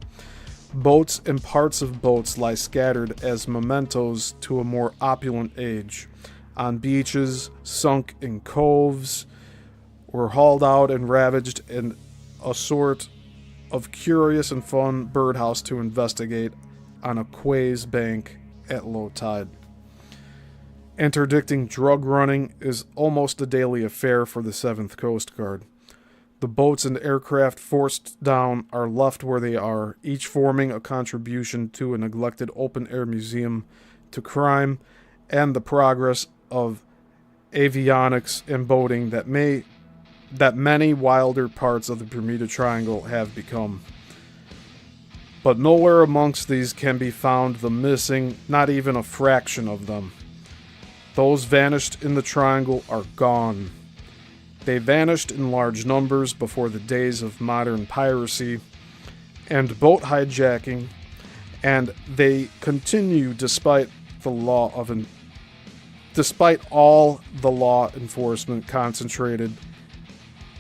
Boats and parts of boats lie scattered as mementos to a more opulent age, on beaches, sunk in coves, or hauled out and ravaged in a sort of curious and fun birdhouse to investigate on a quay's bank at low tide. Interdicting drug running is almost a daily affair for the 7th Coast Guard. The boats and aircraft forced down are left where they are, each forming a contribution to a neglected open-air museum, to crime, and the progress of avionics and boating that many wilder parts of the Bermuda Triangle have become. But nowhere amongst these can be found the missing, not even a fraction of them. Those vanished in the Triangle are gone. They vanished in large numbers before the days of modern piracy and boat hijacking, and they continue despite all the law enforcement concentrated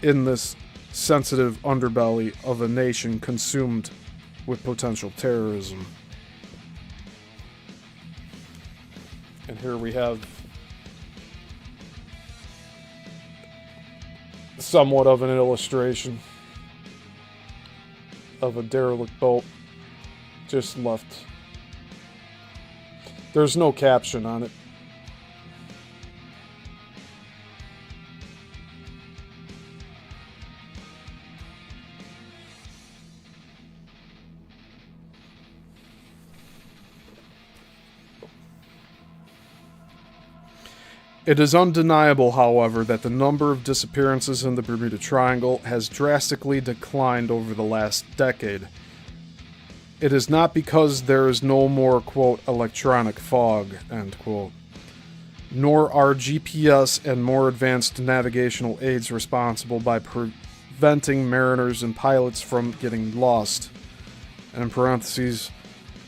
in this sensitive underbelly of a nation consumed with potential terrorism. And here we have somewhat of an illustration of a derelict boat just left. There's no caption on it. It is undeniable, however, that the number of disappearances in the Bermuda Triangle has drastically declined over the last decade. It is not because there is no more, quote, electronic fog, end quote, nor are GPS and more advanced navigational aids responsible by preventing mariners and pilots from getting lost, in parentheses,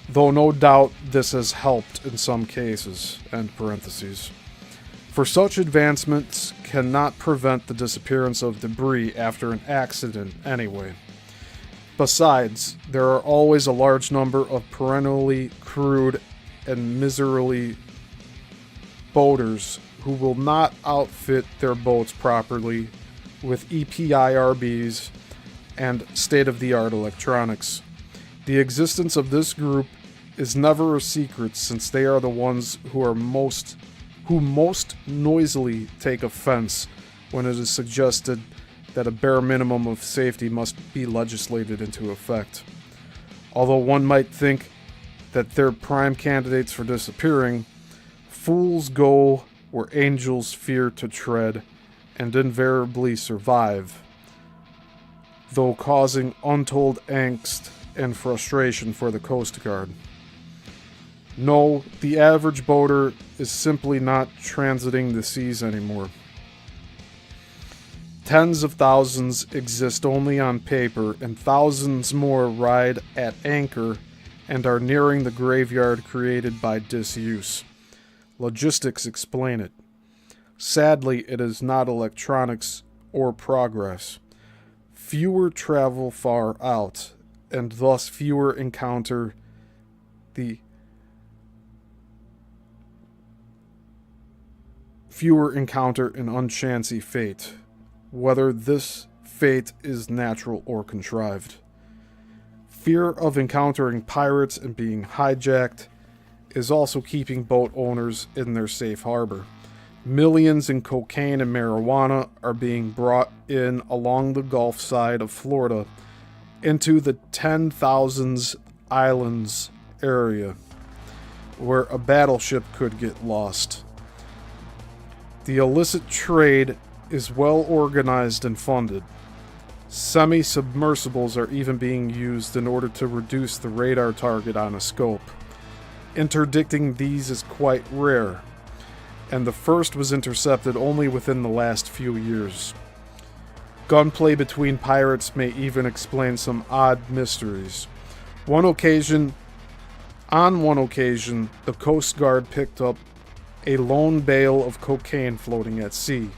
though no doubt this has helped in some cases, end parentheses. For such advancements cannot prevent the disappearance of debris after an accident anyway. Besides, there are always a large number of perennially crude and miserly boaters who will not outfit their boats properly with EPIRBs and state-of-the-art electronics. The existence of this group is never a secret, since they are the ones who most noisily take offense when it is suggested that a bare minimum of safety must be legislated into effect. Although one might think that they're prime candidates for disappearing, fools go where angels fear to tread and invariably survive, though causing untold angst and frustration for the Coast Guard. No, the average boater is simply not transiting the seas anymore. Tens of thousands exist only on paper, and thousands more ride at anchor and are nearing the graveyard created by disuse. Logistics explain it. Sadly, it is not electronics or progress. Fewer travel far out, and thus fewer encounter an unchancy fate, whether this fate is natural or contrived. Fear of encountering pirates and being hijacked is also keeping boat owners in their safe harbor. Millions in cocaine and marijuana are being brought in along the Gulf side of Florida into the 10,000 islands area, where a battleship could get lost. The illicit trade is well organized and funded. Semi-submersibles are even being used in order to reduce the radar target on a scope. Interdicting these is quite rare, and the first was intercepted only within the last few years. Gunplay between pirates may even explain some odd mysteries. On one occasion, the Coast Guard picked up a lone bale of cocaine floating at sea.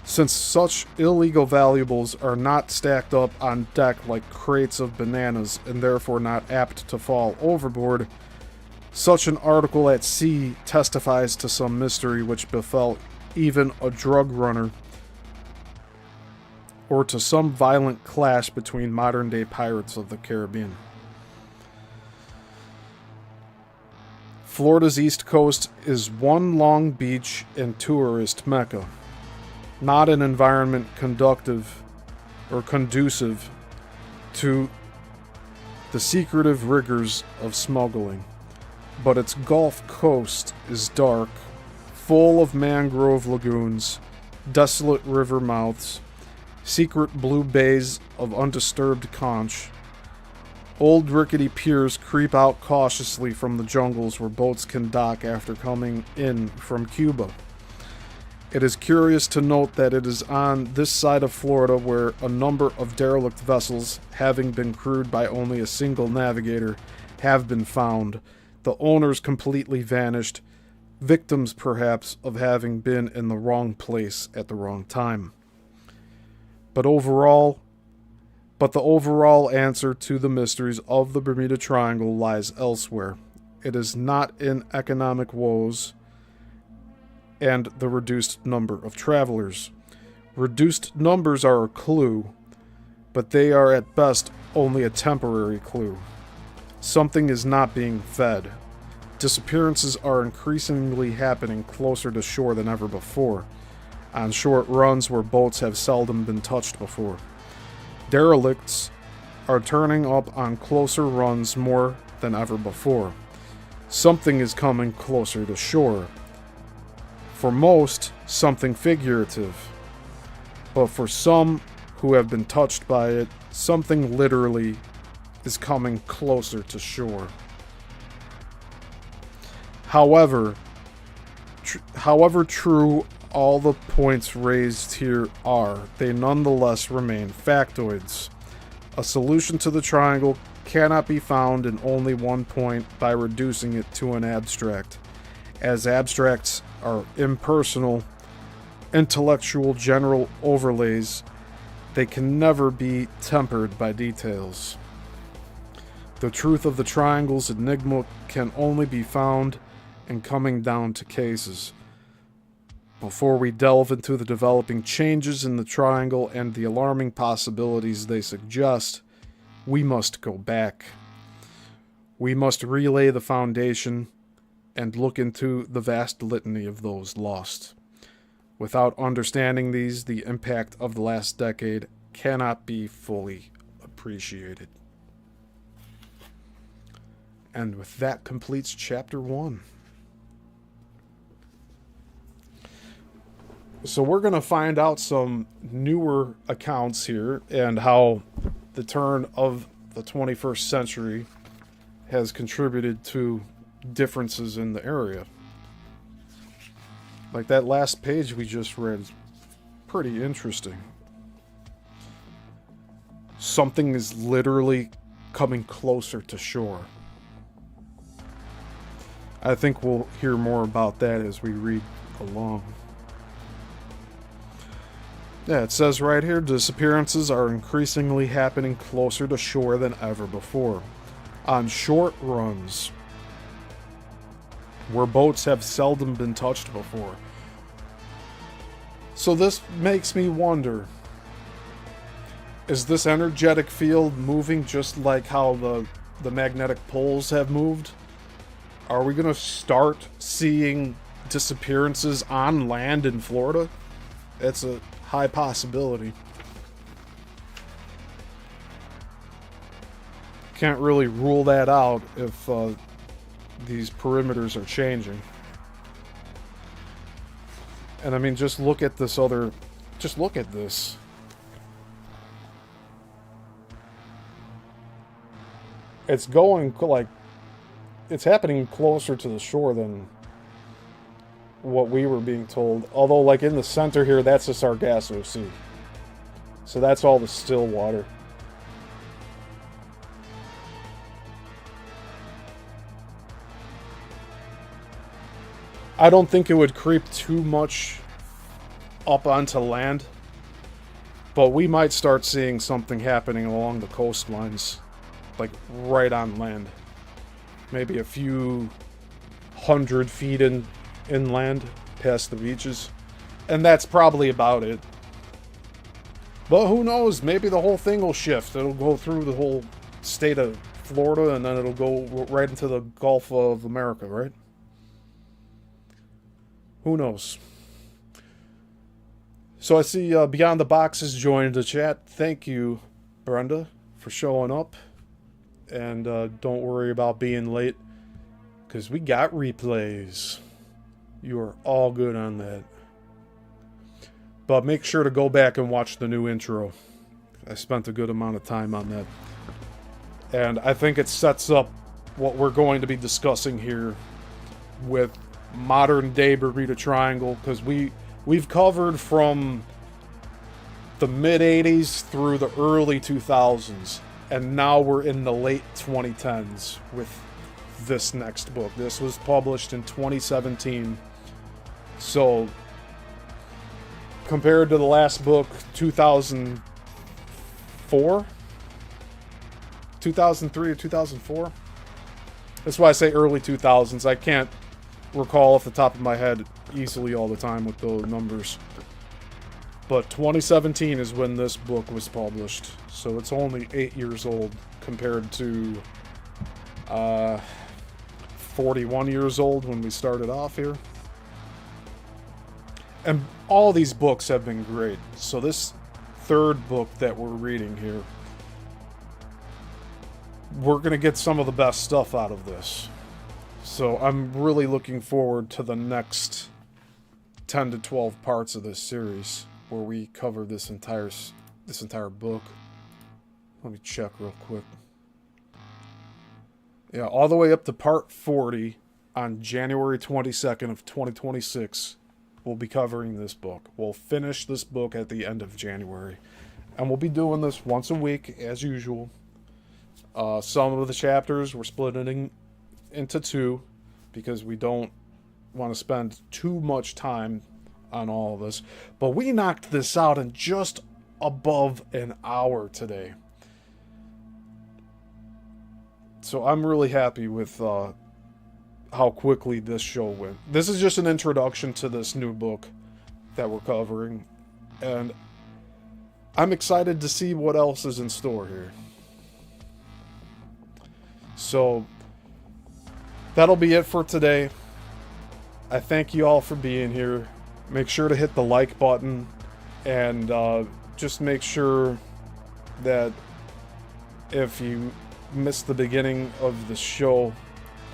Since such illegal valuables are not stacked up on deck like crates of bananas and therefore not apt to fall overboard, such an article at sea testifies to some mystery which befell even a drug runner, or to some violent clash between modern-day pirates of the Caribbean. Florida's East Coast is one long beach and tourist mecca, not an environment conducive to the secretive rigors of smuggling. But its Gulf Coast is dark, full of mangrove lagoons, desolate river mouths, secret blue bays of undisturbed conch. Old rickety piers creep out cautiously from the jungles where boats can dock after coming in from Cuba. It is curious to note that it is on this side of Florida where a number of derelict vessels, having been crewed by only a single navigator, have been found, the owners completely vanished, victims perhaps of having been in the wrong place at the wrong time. But the overall answer to the mysteries of the Bermuda Triangle lies elsewhere. It is not in economic woes and the reduced number of travelers. Reduced numbers are a clue, but they are at best only a temporary clue. Something is not being fed. Disappearances are increasingly happening closer to shore than ever before, on short runs where boats have seldom been touched before. Derelicts are turning up on closer runs more than ever before. Something is coming closer to shore. For most, something figurative. But for some who have been touched by it, something literally is coming closer to shore. However true all the points raised here are, they nonetheless remain factoids. A solution to the triangle cannot be found in only one point by reducing it to an abstract. As abstracts are impersonal, intellectual general overlays, they can never be tempered by details. The truth of the triangle's enigma can only be found in coming down to cases. Before we delve into the developing changes in the triangle and the alarming possibilities they suggest, we must go back. We must relay the foundation and look into the vast litany of those lost. Without understanding these, the impact of the last decade cannot be fully appreciated. And with that completes Chapter 1. So we're going to find out some newer accounts here and how the turn of the 21st century has contributed to differences in the area. Like that last page we just read is pretty interesting. Something is literally coming closer to shore. I think we'll hear more about that as we read along. Yeah, it says right here, disappearances are increasingly happening closer to shore than ever before. On short runs, where boats have seldom been touched before. So this makes me wonder, is this energetic field moving just like how the magnetic poles have moved? Are we going to start seeing disappearances on land in Florida? It's a high possibility. Can't really rule that out if these perimeters are changing. And I mean, just look at this. It's going like, it's happening closer to the shore than what we were being told. Although, like in the center here, that's the Sargasso Sea. So that's all the still water. I don't think it would creep too much up onto land, but we might start seeing something happening along the coastlines, like right on land. Maybe a few 100 feet inland past the beaches, and that's probably about it. But who knows, maybe the whole thing will shift. It'll go through the whole state of Florida, and then it'll go right into the Gulf of America, right? Who knows? So I see Beyond the Boxes joined the chat. Thank you, Brenda, for showing up. And don't worry about being late, because we got replays. You are all good on that. But make sure to go back and watch the new intro. I spent a good amount of time on that. And I think it sets up what we're going to be discussing here with modern day Bermuda Triangle, because we've covered from the mid 80s through the early 2000s, and now we're in the late 2010s with this next book. This was published in 2017. So compared to the last book, 2004, 2003 or 2004. That's why I say early 2000s. I can't recall off the top of my head easily all the time with the numbers. But 2017 is when this book was published. So it's only 8 years old compared to 41 years old when we started off here. And all these books have been great. So this third book that we're reading here, we're going to get some of the best stuff out of this. So I'm really looking forward to the next 10 to 12 parts of this series where we cover this entire book. Let me check real quick. Yeah, all the way up to part 40 on January 22nd of 2026. We'll be covering this book. We'll finish this book at the end of January. And we'll be doing this once a week, as usual. Some of the chapters we're splitting into two because we don't want to spend too much time on all of this. But we knocked this out in just above an hour today. So I'm really happy with how quickly this show went. This is just an introduction to this new book that we're covering, and I'm excited to see what else is in store here. So that'll be it for today. I thank you all for being here. Make sure to hit the like button, and just make sure that if you missed the beginning of the show,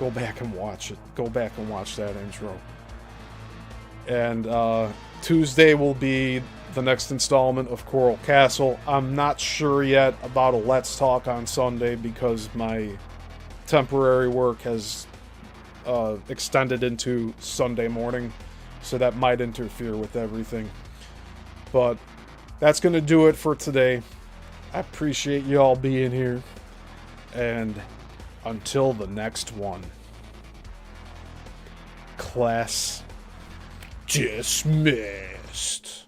go back and watch it. Go back and watch that intro. And Tuesday will be the next installment of Coral Castle. I'm not sure yet about a Let's Talk on Sunday because my temporary work has extended into Sunday morning, so that might interfere with everything. But that's going to do it for today. I appreciate you all being here. And until the next one, class dismissed.